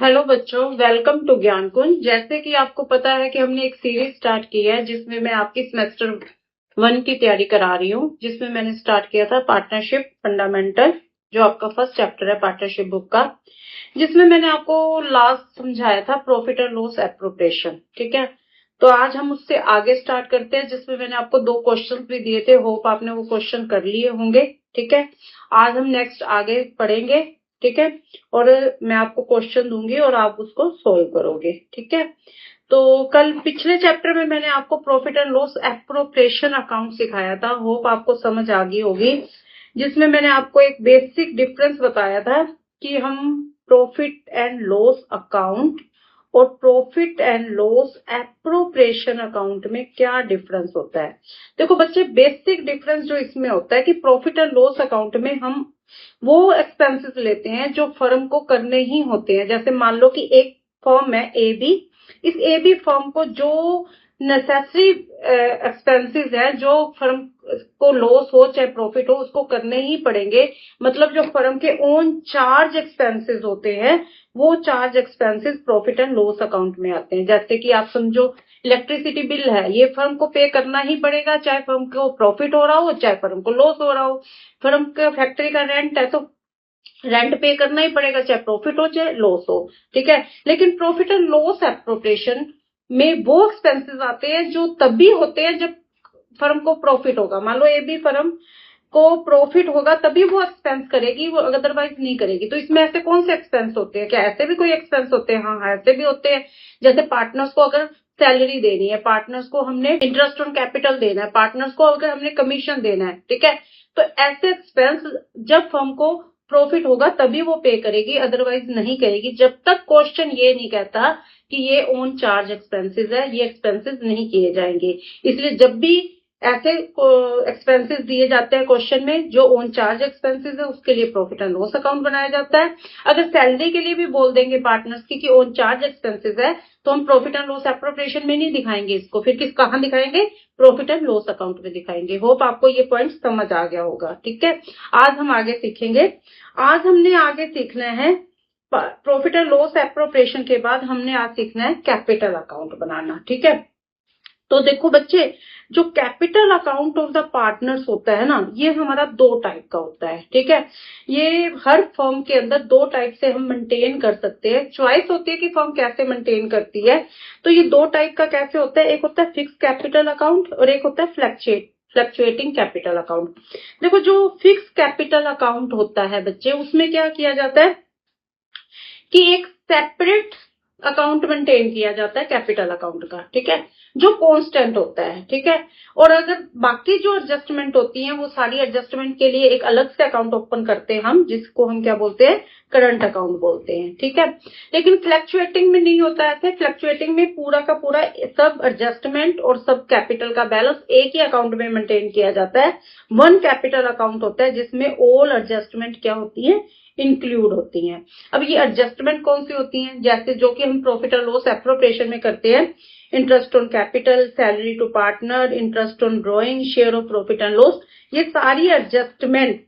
Hello बच्चों, welcome to ज्ञान कुंज। जैसे कि आपको पता है कि हमने एक सीरीज स्टार्ट की है जिसमें मैं आपकी सेमेस्टर 1 की तैयारी करा रही हूँ, जिसमें मैंने स्टार्ट किया था पार्टनरशिप फंडामेंटल, जो आपका फर्स्ट चैप्टर है पार्टनरशिप बुक का, जिसमें मैंने आपको लास्ट समझाया था प्रॉफिट एंड लॉस एप्रोप्रिएशन। ठीक है, तो आज हम उससे आगे स्टार्ट करते हैं, जिसमें मैंने आपको 2 क्वेश्चन भी दिए थे। होप आपने वो क्वेश्चन कर लिए होंगे। ठीक है, आज हम नेक्स्ट आगे पढ़ेंगे। ठीक है, और मैं आपको क्वेश्चन दूंगी और आप उसको सोल्व करोगे। ठीक है, तो कल पिछले चैप्टर में मैंने आपको profit and loss appropriation account सिखाया था। होप आपको समझ आ गई होगी, जिसमें मैंने आपको एक बेसिक डिफरेंस बताया था कि हम प्रॉफिट एंड लॉस अकाउंट और profit and loss appropriation account में क्या डिफरेंस होता है। देखो बच्चे, बेसिक डिफरेंस जो इसमें होता है कि प्रॉफिट एंड लॉस अकाउंट में हम वो एक्सपेंसेस लेते हैं जो फर्म को करने ही होते हैं। जैसे मान लो कि एक फर्म है ए बी, इस ए बी फर्म को जो नेसेसरी एक्सपेंसेस है, जो फर्म को लॉस हो चाहे प्रॉफिट हो, उसको करने ही पड़ेंगे। मतलब जो फर्म के ओन चार्ज एक्सपेंसेस होते हैं, वो charge expenses profit and loss account में आते हैं। जैसे कि आप समझो, इलेक्ट्रिसिटी बिल है, ये फर्म को पे करना ही पड़ेगा, चाहे फर्म को प्रॉफिट हो रहा हो चाहे फर्म को लॉस हो रहा हो। फर्म का फैक्ट्री का रेंट है, तो रेंट पे करना ही पड़ेगा, चाहे प्रॉफिट हो चाहे लॉस हो। ठीक है, लेकिन प्रॉफिट एंड लॉस एप्रोप्रिएशन में वो एक्सपेंसेस आते हैं जो तभी होते हैं जब फर्म को प्रॉफिट होगा। मान लो ए बी फर्म को प्रॉफिट होगा तभी वो एक्सपेंस करेगी, वो अदरवाइज नहीं करेगी। तो इसमें ऐसे कौन से एक्सपेंस होते हैं? क्या ऐसे भी कोई एक्सपेंस होते हैं? हाँ, ऐसे भी होते हैं। जैसे पार्टनर्स को अगर सैलरी देनी है, पार्टनर्स को हमने इंटरेस्ट ऑन कैपिटल देना है, पार्टनर्स को अगर हमने कमीशन देना है, ठीक है, तो ऐसे एक्सपेंस जब फर्म को प्रॉफिट होगा तभी वो पे करेगी, अदरवाइज नहीं करेगी। जब तक क्वेश्चन ये नहीं कहता कि ये ओन चार्ज एक्सपेंसेस है, ये एक्सपेंसेस नहीं किए जाएंगे। इसलिए जब भी ऐसे एक्सपेंसेस दिए जाते हैं क्वेश्चन में जो ओन चार्ज एक्सपेंसेस है, उसके लिए प्रॉफिट एंड लॉस अकाउंट बनाया जाता है। अगर सैलरी के लिए भी बोल देंगे पार्टनर्स की कि ओन चार्ज एक्सपेंसेस है, तो हम प्रॉफिट एंड लॉस एप्रोप्रिएशन में नहीं दिखाएंगे इसको, फिर कहां दिखाएंगे? प्रॉफिट एंड लॉस अकाउंट में दिखाएंगे। होप आपको ये पॉइंट समझ आ गया होगा। ठीक है, आज हम आगे सीखेंगे। आज हमने आगे सीखना है प्रॉफिट एंड लॉस एप्रोप्रिएशन के बाद हमने आज सीखना है कैपिटल अकाउंट बनाना। ठीक है, तो देखो बच्चे, जो capital account of the partners होता है ना, ये हमारा 2 टाइप का होता है। ठीक है, ये हर फर्म के अंदर 2 टाइप से हम मेंटेन कर सकते हैं। चॉइस होती है कि फर्म कैसे मेंटेन करती है। तो ये 2 टाइप का कैसे होता है? एक होता है फिक्स कैपिटल अकाउंट और एक होता है फ्लक्चुएटिंग कैपिटल अकाउंट। देखो, जो फिक्स कैपिटल अकाउंट होता है बच्चे, उसमें क्या किया जाता है कि एक सेपरेट अकाउंट मेंटेन किया जाता है कैपिटल अकाउंट का। ठीक है, जो कांस्टेंट होता है। ठीक है, और अगर बाकी जो एडजस्टमेंट होती हैं, वो सारी एडजस्टमेंट के लिए एक अलग से अकाउंट ओपन करते हैं हम, जिसको हम क्या बोलते हैं? करंट अकाउंट बोलते हैं। ठीक है, लेकिन फ्लक्चुएटिंग में नहीं होता ऐसे। फ्लक्चुएटिंग में पूरा का पूरा सब एडजस्टमेंट और सब कैपिटल का बैलेंस एक ही अकाउंट में मेंटेन किया जाता है। वन कैपिटल अकाउंट होता है जिसमें ऑल एडजस्टमेंट क्या होती है? इंक्लूड होती हैं। अब ये एडजस्टमेंट कौन सी होती हैं? जैसे जो कि हम प्रॉफिट और लॉस एप्रोप्रिएशन में करते हैं, interest on capital, salary to partner, interest on drawing, share of profit and loss, ये सारी एडजस्टमेंट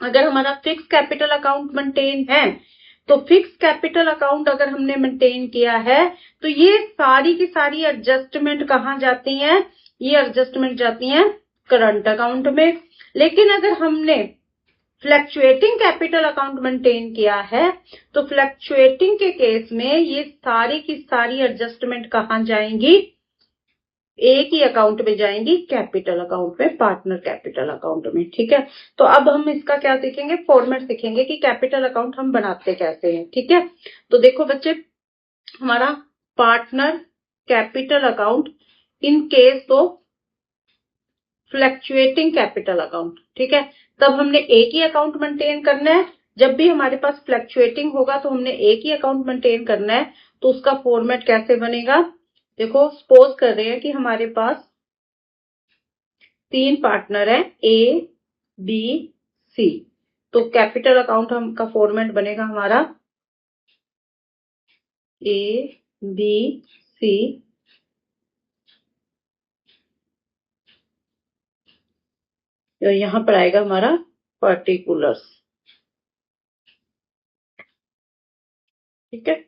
अगर हमारा फिक्स कैपिटल अकाउंट मेंटेन है, तो फिक्स कैपिटल अकाउंट अगर हमने मेंटेन किया है, तो ये सारी की सारी एडजस्टमेंट कहाँ जाती हैं? ये एडजस्टमेंट जाती हैं करंट अकाउंट में। लेकिन अगर हमने फ्लक्चुएटिंग कैपिटल अकाउंट मेंटेन किया है, तो फ्लक्चुएटिंग के केस में ये सारी की सारी एडजस्टमेंट कहां जाएंगी? एक ही अकाउंट में जाएंगी, कैपिटल अकाउंट में, पार्टनर कैपिटल अकाउंट में। ठीक है, तो अब हम इसका क्या सीखेंगे? फॉर्मेट सीखेंगे कि कैपिटल अकाउंट हम बनाते कैसे हैं। ठीक है, तो देखो बच्चे, हमारा partner capital account in case of fluctuating capital account. ठीक है, तब हमने एक ही अकाउंट मेंटेन करना है। जब भी हमारे पास फ्लक्चुएटिंग होगा तो हमने एक ही अकाउंट मेंटेन करना है। तो उसका फॉर्मेट कैसे बनेगा? देखो, सपोज कर रहे हैं कि हमारे पास 3 पार्टनर है, ए बी सी। तो कैपिटल अकाउंट हम का फॉर्मेट बनेगा हमारा ए बी सी, और यहां पर आएगा हमारा पर्टिकुलर्स। ठीक है।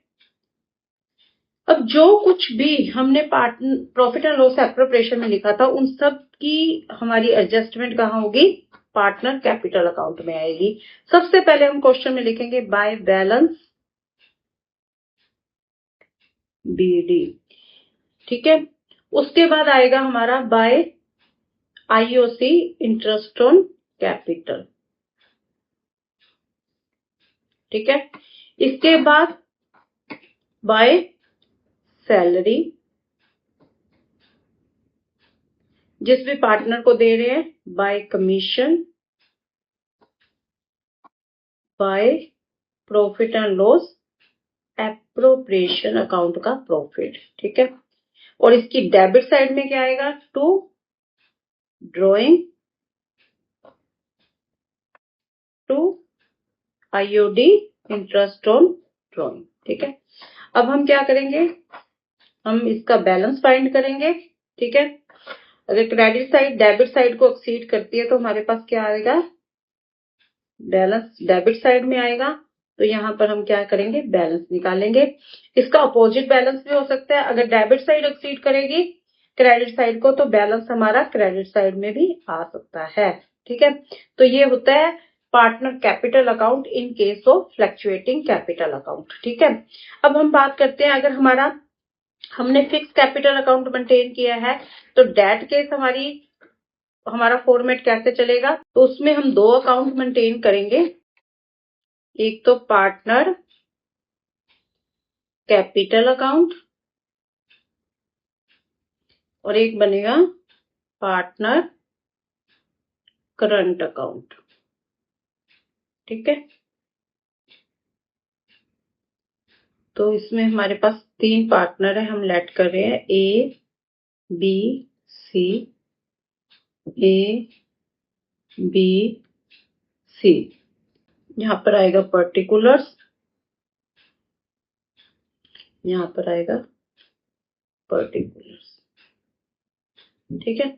अब जो कुछ भी हमने प्रॉफिट एंड लॉस एप्रोप्रिएशन में लिखा था उन सब की हमारी एडजस्टमेंट कहाँ होगी? पार्टनर कैपिटल अकाउंट में आएगी। सबसे पहले हम क्वेश्चन में लिखेंगे बाय बैलेंस बीडी, ठीक है। उसके बाद आएगा हमारा by IOC interest on capital, ठीक है। इसके बाद बाय सैलरी, जिस भी पार्टनर को दे रहे हैं, by commission, by profit and loss appropriation account का प्रॉफिट, ठीक है। और इसकी डेबिट साइड में क्या आएगा? To drawing to IOD interest on drawing, ठीक है। अब हम क्या करेंगे? हम इसका बैलेंस फाइंड करेंगे, ठीक है। अगर क्रेडिट साइड डेबिट साइड को एक्सीड करती है तो हमारे पास क्या आएगा? बैलेंस डेबिट साइड में आएगा। तो यहाँ पर हम क्या करेंगे? बैलेंस निकालेंगे। इसका अपोजिट बैलेंस भी हो सकता है। अगर डेबिट साइड एक्सीड करेगी क्रेडिट साइड को तो बैलेंस हमारा क्रेडिट साइड में भी आ सकता है, ठीक है। तो ये होता है partner capital account in case of fluctuating capital account, ठीक है। अब हम बात करते हैं, अगर हमने फिक्स कैपिटल अकाउंट मेंटेन किया है तो डेट केस हमारा फॉर्मेट कैसे चलेगा? तो उसमें हम दो अकाउंट मेंटेन करेंगे। एक तो पार्टनर कैपिटल अकाउंट और एक बनेगा पार्टनर करंट अकाउंट, ठीक है। तो इसमें हमारे पास तीन पार्टनर है, हम लेट कर रहे हैं A B C, A B C. यहां पर आएगा पर्टिकुलर्स, यहां पर आएगा पर्टिकुलर्स, ठीक है।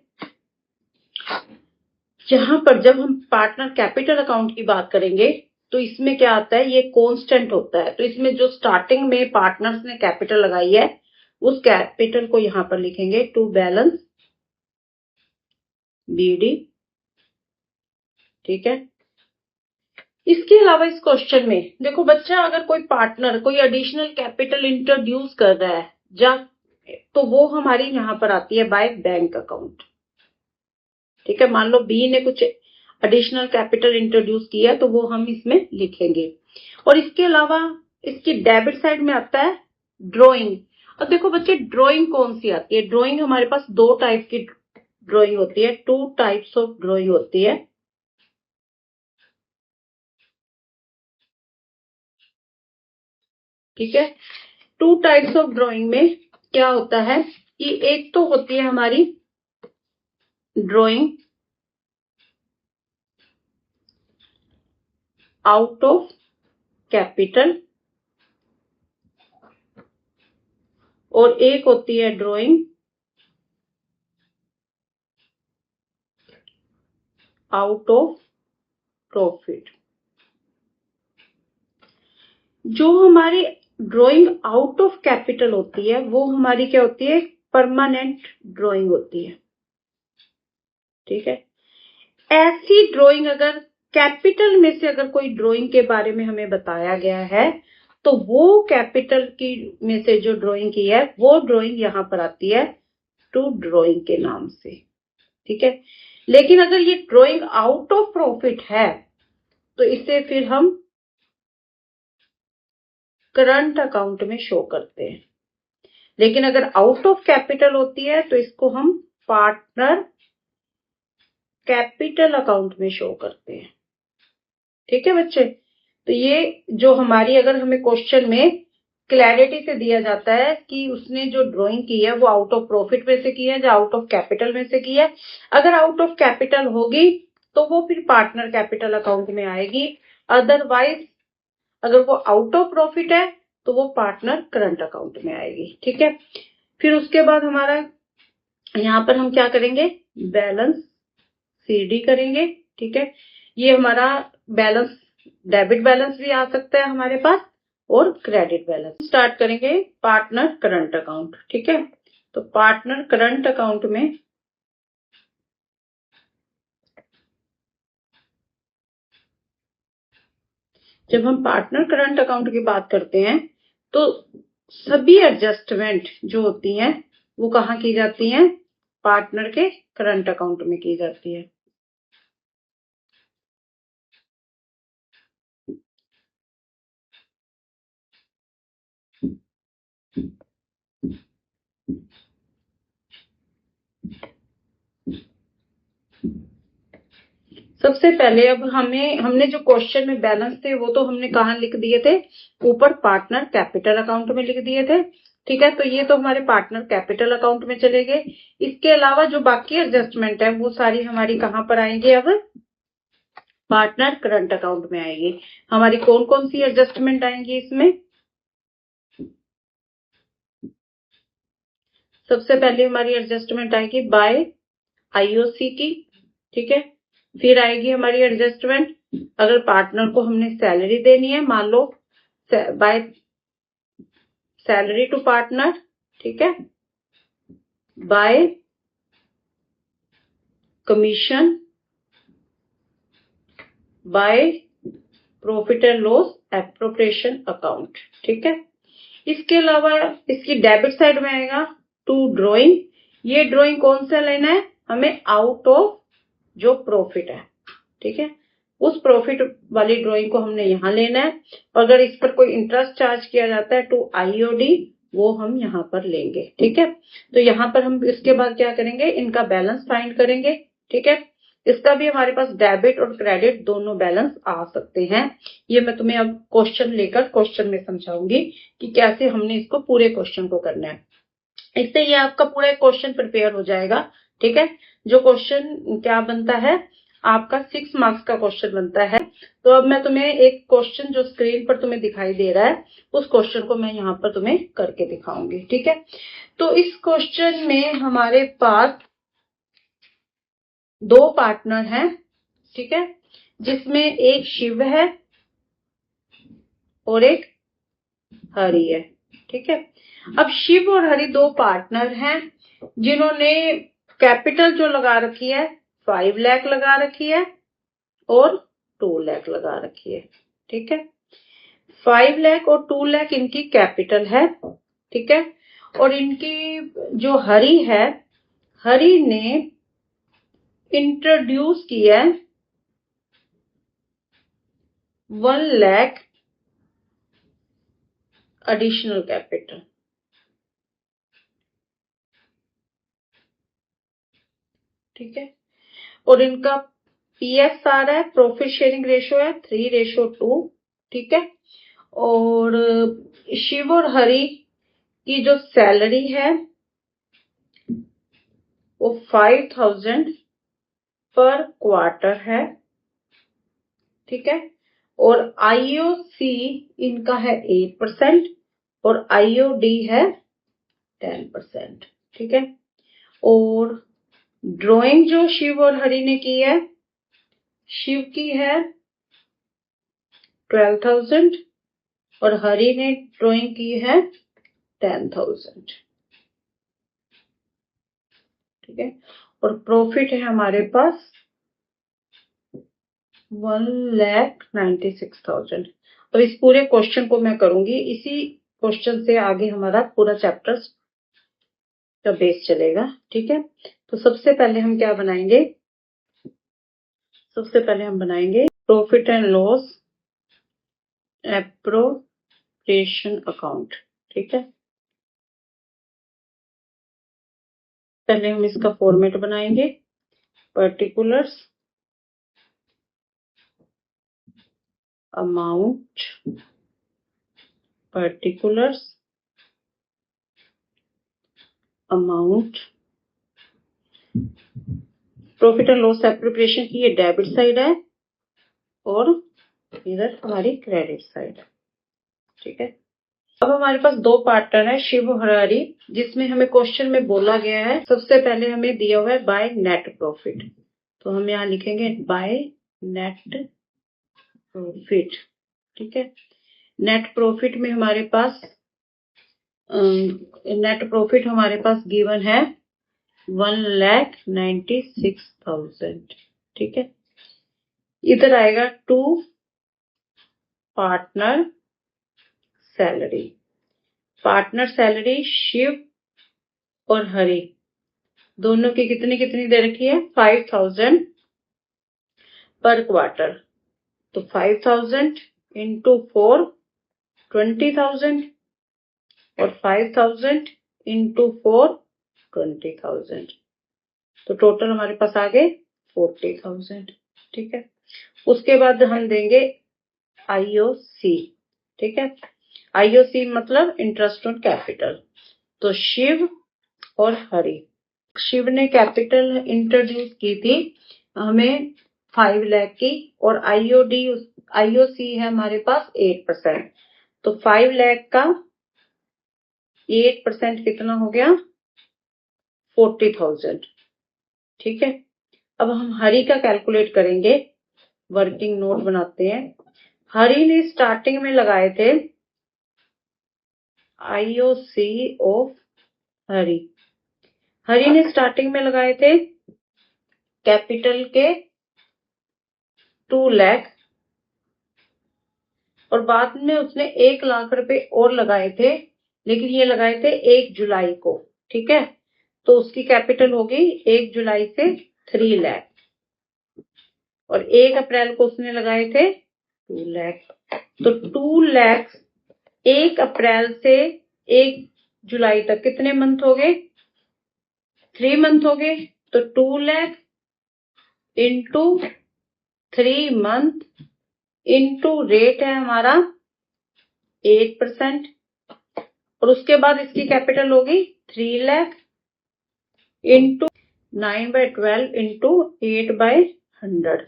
यहां पर जब हम पार्टनर कैपिटल अकाउंट की बात करेंगे तो इसमें क्या आता है? ये कांस्टेंट होता है। तो इसमें जो स्टार्टिंग में पार्टनर्स ने कैपिटल लगाई है उस कैपिटल को यहां पर लिखेंगे टू बैलेंस बीडी, ठीक है। इसके अलावा इस क्वेश्चन में देखो बच्चा, अगर कोई पार्टनर कोई एडिशनल कैपिटल इंट्रोड्यूस कर रहा है तो वो हमारी यहां पर आती है बाय बैंक अकाउंट, ठीक है। मान लो बी ने कुछ एडिशनल कैपिटल इंट्रोड्यूस किया तो वो हम इसमें लिखेंगे। और इसके अलावा इसकी डेबिट साइड में आता है ड्रॉइंग। और देखो बच्चे, ड्रॉइंग कौन सी आती है? ड्रॉइंग हमारे पास दो टाइप की ड्रॉइंग होती है, टू टाइप्स ऑफ ड्रॉइंग होती है, ठीक है। टू टाइप्स ऑफ ड्रॉइंग में क्या होता है कि एक तो होती है हमारी ड्रॉइंग आउट ऑफ कैपिटल और एक होती है ड्रॉइंग आउट ऑफ प्रॉफिट। जो हमारी ड्रॉइंग आउट ऑफ कैपिटल होती है वो हमारी क्या होती है? परमानेंट ड्रॉइंग होती है, ठीक है। ऐसी ड्रॉइंग अगर कैपिटल में से अगर कोई ड्रॉइंग के बारे में हमें बताया गया है तो वो कैपिटल की में से जो ड्रॉइंग की है वो ड्रॉइंग यहां पर आती है टू ड्रॉइंग के नाम से, ठीक है। लेकिन अगर ये ड्रॉइंग आउट ऑफ प्रॉफिट है तो इसे फिर हम करंट अकाउंट में शो करते हैं। लेकिन अगर आउट ऑफ कैपिटल होती है तो इसको हम पार्टनर कैपिटल अकाउंट में शो करते हैं, ठीक है बच्चे। तो ये जो हमारी, अगर हमें क्वेश्चन में क्लैरिटी से दिया जाता है कि उसने जो ड्राइंग की है वो आउट ऑफ प्रॉफिट में से की है या आउट ऑफ कैपिटल में से की है, अगर आउट ऑफ कैपिटल होगी तो वो फिर पार्टनर कैपिटल अकाउंट में आएगी। अदरवाइज अगर वो आउट ऑफ प्रॉफिट है तो वो पार्टनर करंट अकाउंट में आएगी, ठीक है। फिर उसके बाद हमारा यहाँ पर हम क्या करेंगे? बैलेंस सीडी करेंगे, ठीक है। ये हमारा बैलेंस डेबिट बैलेंस भी आ सकता है हमारे पास और क्रेडिट बैलेंस। स्टार्ट करेंगे पार्टनर करंट अकाउंट। ठीक है, तो पार्टनर करंट अकाउंट में जब हम पार्टनर करंट अकाउंट की बात करते हैं तो सभी एडजस्टमेंट जो होती हैं वो कहाँ की जाती हैं? पार्टनर के करंट अकाउंट में की जाती है। सबसे पहले अब हमने जो क्वेश्चन में बैलेंस थे वो तो हमने कहाँ लिख दिए थे? ऊपर पार्टनर कैपिटल अकाउंट में लिख दिए थे। ठीक है, तो ये तो हमारे पार्टनर कैपिटल अकाउंट में चले गए। इसके अलावा जो बाकी एडजस्टमेंट है वो सारी हमारी कहाँ पर आएंगी? अब पार्टनर करंट अकाउंट में आएगी। हमारी कौन कौन सी एडजस्टमेंट आएंगी इसमें? सबसे पहले हमारी एडजस्टमेंट आएगी बाय आईओसी की। ठीक है, फिर आएगी हमारी एडजस्टमेंट अगर पार्टनर को हमने सैलरी देनी है, मान लो बाय सैलरी टू पार्टनर। ठीक है, bye commission, by profit and loss appropriation account. ठीक है, इसके अलावा इसकी डेबिट साइड में आएगा टू ड्रॉइंग। ये ड्रॉइंग कौन सा लेना है? हमें आउट ऑफ जो प्रॉफिट है। ठीक है, उस प्रॉफिट वाली ड्रॉइंग को हमने यहाँ लेना है। अगर इस पर कोई इंटरेस्ट चार्ज किया जाता है टू आईओडी, वो हम यहाँ पर लेंगे। ठीक है, तो यहाँ पर हम इसके बाद क्या करेंगे? इनका बैलेंस फाइंड करेंगे। ठीक है, इसका भी हमारे पास डेबिट और क्रेडिट दोनों बैलेंस आ सकते हैं। ये मैं तुम्हें अब क्वेश्चन लेकर क्वेश्चन में समझाऊंगी कि कैसे हमने इसको पूरे क्वेश्चन को करना है। इससे ये आपका पूरा क्वेश्चन प्रिपेयर हो जाएगा। ठीक है, जो क्वेश्चन क्या बनता है आपका 6 मार्क्स का क्वेश्चन बनता है। तो अब मैं तुम्हें एक क्वेश्चन जो स्क्रीन पर तुम्हें दिखाई दे रहा है उस क्वेश्चन को मैं यहाँ पर तुम्हें करके दिखाऊंगी। ठीक है, तो इस क्वेश्चन में हमारे पास 2 पार्टनर हैं। ठीक है, जिसमें एक शिव है और एक हरि है। ठीक है, अब शिव और हरि 2 पार्टनर हैं जिन्होंने कैपिटल जो लगा रखी है 5 लाख लगा रखी है और 2 लाख लगा रखी है। ठीक है, 5 लाख और 2 लाख इनकी कैपिटल है। ठीक है, और इनकी जो हरि है, हरि ने इंट्रोड्यूस किया 1 लाख एडिशनल कैपिटल। ठीक है, और इनका पीएसआर है, प्रॉफिट शेयरिंग रेशियो है 3:2। ठीक है, और शिव और हरि की जो सैलरी है वो 5000 पर क्वार्टर है। ठीक है, और आईओसी इनका है 8% और आईओडी है 10%। ठीक है, और ड्राइंग जो शिव और हरि ने की है, शिव की है 12,000 और हरि ने ड्राइंग की है 10,000। ठीक है, और प्रॉफिट है हमारे पास 1,96,000। अब इस पूरे क्वेश्चन को मैं करूंगी, इसी क्वेश्चन से आगे हमारा पूरा चैप्टर का बेस चलेगा। ठीक है, तो सबसे पहले हम क्या बनाएंगे? सबसे पहले हम बनाएंगे profit and loss appropriation account. ठीक है, पहले हम इसका फॉर्मेट बनाएंगे। Particulars amount, particulars amount, profit and loss appropriation की ये डेबिट साइड है और इधर हमारी क्रेडिट साइड है। ठीक है, अब हमारे पास 2 पार्टनर है शिव और हरि, जिसमें हमें क्वेश्चन में बोला गया है सबसे पहले हमें दिया हुआ है बाय नेट प्रॉफिट। तो हम यहाँ लिखेंगे बाय नेट प्रॉफिट। ठीक है, नेट प्रॉफिट में हमारे पास गिवन है 1,96,000। ठीक है, इधर आएगा to partner salary. Partner salary Shiv और हरि दोनों की कितनी कितनी दे रखी है? 5,000 पर क्वार्टर। तो 5,000 इंटू 4 20,000 और 5,000 इंटू 4 20,000। तो टोटल हमारे पास आ गए 40,000। ठीक है, उसके बाद हम देंगे आईओसी। ठीक है, आईओसी मतलब इंटरेस्ट ऑन कैपिटल। तो शिव और हरि, शिव ने कैपिटल इंट्रोड्यूस की थी हमें 5 लाख की, और आईओसी है हमारे पास 8%। तो 5 लाख का 8% कितना हो गया? 40,000। ठीक है, अब हम हरि का कैलकुलेट करेंगे। वर्किंग नोट बनाते हैं। हरि ने स्टार्टिंग में लगाए थे आईओसी ऑफ हरि ने स्टार्टिंग में लगाए थे कैपिटल के 2 लाख, और बाद में उसने 1 लाख रुपए और लगाए थे, लेकिन ये लगाए थे 1 जुलाई को। ठीक है, तो उसकी कैपिटल होगी 1 जुलाई से 3 लाख, और 1 अप्रैल को उसने लगाए थे 2 लाख। तो 2 लाख 1 अप्रैल से 1 जुलाई तक कितने मंथ हो गए? 3 मंथ हो गए। तो 2 lakh into 3 month into rate है हमारा 8%, और उसके बाद इसकी कैपिटल होगी 3 लाख इंटू 9/12 इंटू 8/100।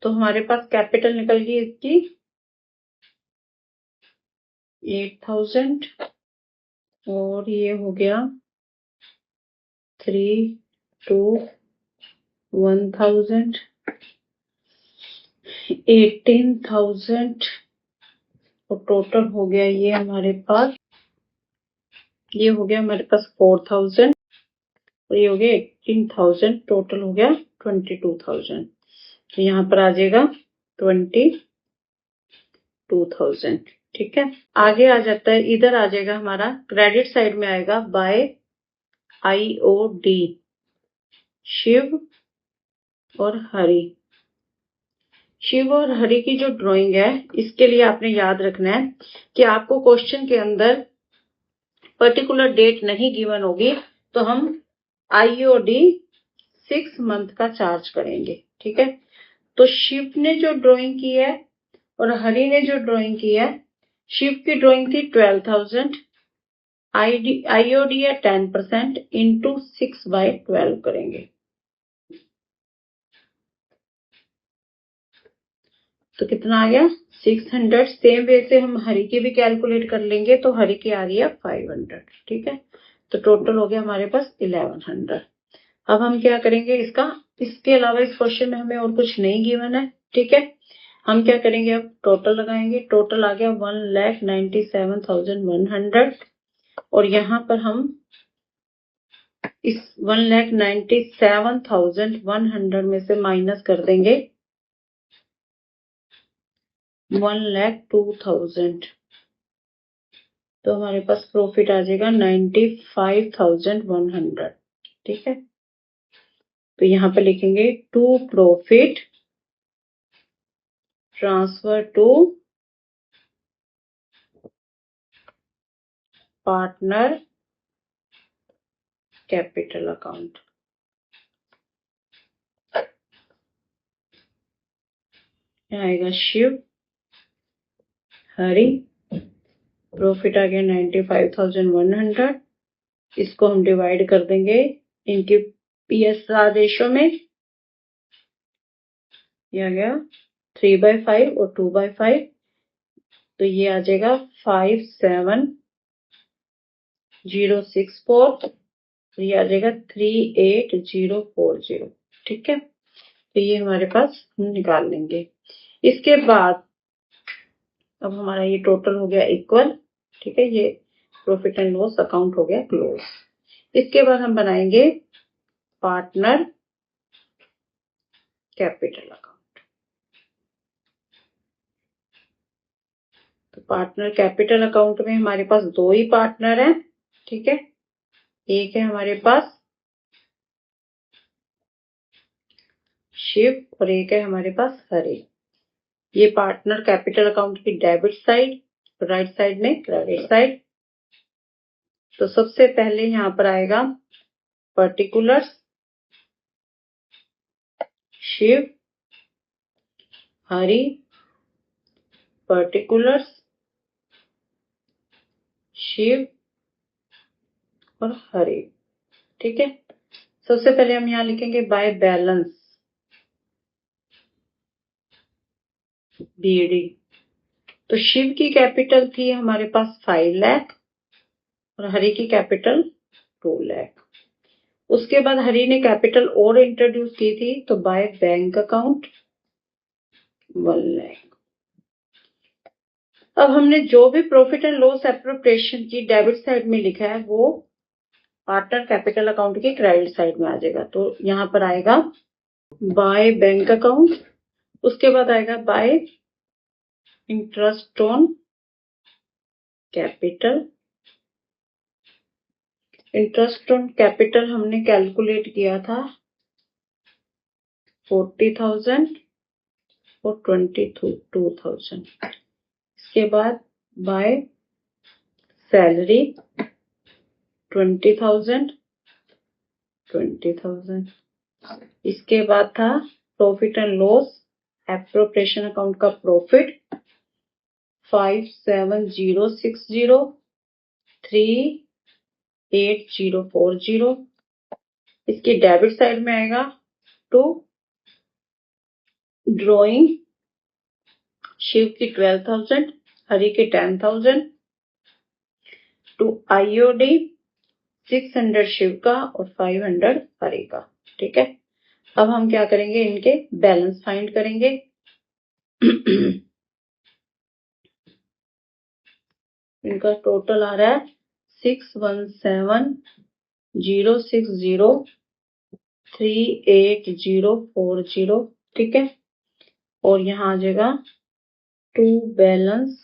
तो हमारे पास कैपिटल निकल गई इसकी 8,000, और ये हो गया 3 2 1,000 18,000, और टोटल हो गया ये हमारे पास 4,000, और ये हो गया 18,000। टोटल हो गया 22,000। तो यहाँ पर आ जाएगा 22,000। ठीक है, आगे आ जाता है, इधर आ जाएगा हमारा क्रेडिट साइड में आएगा बाय आईओडी शिव और हरि। शिव और हरि की जो ड्राइंग है, इसके लिए आपने याद रखना है कि आपको क्वेश्चन के अंदर पर्टिकुलर डेट नहीं गिवन होगी, तो हम आईओडी 6 मंथ का चार्ज करेंगे। ठीक है, तो शिव ने जो ड्राइंग की है और हरि ने जो ड्राइंग की है, शिव की ड्राइंग थी 12,000, आईओडी है 10% इंटू 6/12 करेंगे। तो कितना आ गया? 600। सेम वे से हम हरि की भी कैलकुलेट कर लेंगे, तो हरि की आ रही है 500। ठीक है, तो टोटल हो गया हमारे पास 1100। अब हम क्या करेंगे इसके अलावा इस क्वेश्चन में हमें और कुछ नहीं गिवन है। ठीक है, हम क्या करेंगे, अब टोटल लगाएंगे। टोटल आ गया 1,97,100, और यहाँ पर हम इस 1,97,100 में से माइनस कर देंगे 1,02,000। तो हमारे पास प्रॉफिट आ जाएगा 95,100। ठीक है, तो यहाँ पर लिखेंगे to profit transfer to partner capital account. आएगा शिव हरि, प्रॉफिट आ गया 95,100। इसको हम डिवाइड कर देंगे इनके पीएसआर रेशो में। ये आ गया 3/5 और 2/5, तो ये आ जाएगा 57064, तो ये आ जाएगा 38040। ठीक है, तो ये हमारे पास हम निकाल लेंगे। इसके बाद अब हमारा ये टोटल हो गया इक्वल, ठीक है। ये प्रॉफिट एंड लॉस अकाउंट हो गया क्लोज। इसके बाद हम बनाएंगे पार्टनर कैपिटल अकाउंट। तो पार्टनर कैपिटल अकाउंट में हमारे पास 2 ही पार्टनर हैं, ठीक है। एक है हमारे पास शिव और एक है हमारे पास हरि। ये पार्टनर कैपिटल अकाउंट की डेबिट साइड, राइट साइड में क्रेडिट साइड। तो सबसे पहले यहां पर आएगा पर्टिकुलर्स, शिव, हरि, पर्टिकुलर्स, शिव और हरि, ठीक है। सबसे पहले हम यहां लिखेंगे बाय बैलेंस बीडी। तो शिव की कैपिटल थी हमारे पास 5 लाख और हरि की कैपिटल 2 लाख। उसके बाद हरि ने कैपिटल और इंट्रोड्यूस की थी, तो बाय बैंक अकाउंट 1 लाख। अब हमने जो भी प्रॉफिट एंड लॉस एप्रोप्रिएशन की डेबिट साइड में लिखा है वो पार्टनर कैपिटल अकाउंट की क्रेडिट साइड में आ जाएगा। तो यहां पर आएगा बाय बैंक अकाउंट, उसके बाद आएगा bye interest on capital. Interest on capital हमने कैलकुलेट किया था 40,000 और 22,000। इसके बाद बाय सैलरी 20,000 20,000। इसके बाद था profit and loss appropriation account का प्रॉफिट 57060 38040। इसकी डेबिट साइड में आएगा टू ड्रॉइंग शिव की 12,000, हरि की 10,000, टू आईओडी 600 शिव का और 500 हरि का, ठीक है। अब हम क्या करेंगे, इनके बैलेंस फाइंड करेंगे। इनका टोटल आ रहा है 617,060,38040, ठीक है। और यहाँ आ जाएगा टू बैलेंस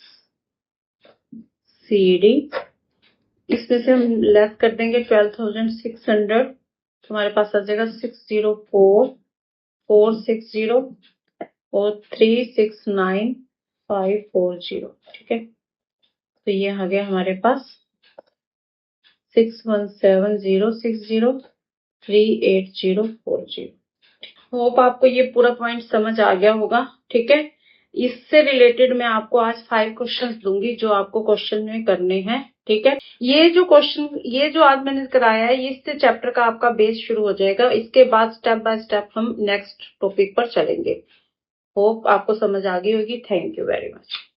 सीडी। इसमें से हम लेस कर देंगे 12,600, तो हमारे पास आ जाएगा 604,460 और 369,540, ठीक है। तो ये आ गया हमारे पास 617,060,38040। होप आपको ये पूरा पॉइंट समझ आ गया होगा, ठीक है। इससे रिलेटेड मैं आपको आज 5 क्वेश्चंस दूंगी जो आपको क्वेश्चन में करने हैं, ठीक है। ये जो आज मैंने कराया है, इससे चैप्टर का आपका बेस शुरू हो जाएगा। इसके बाद स्टेप बाय स्टेप हम नेक्स्ट टॉपिक पर चलेंगे। होप आपको समझ आ गई होगी। Thank you very much.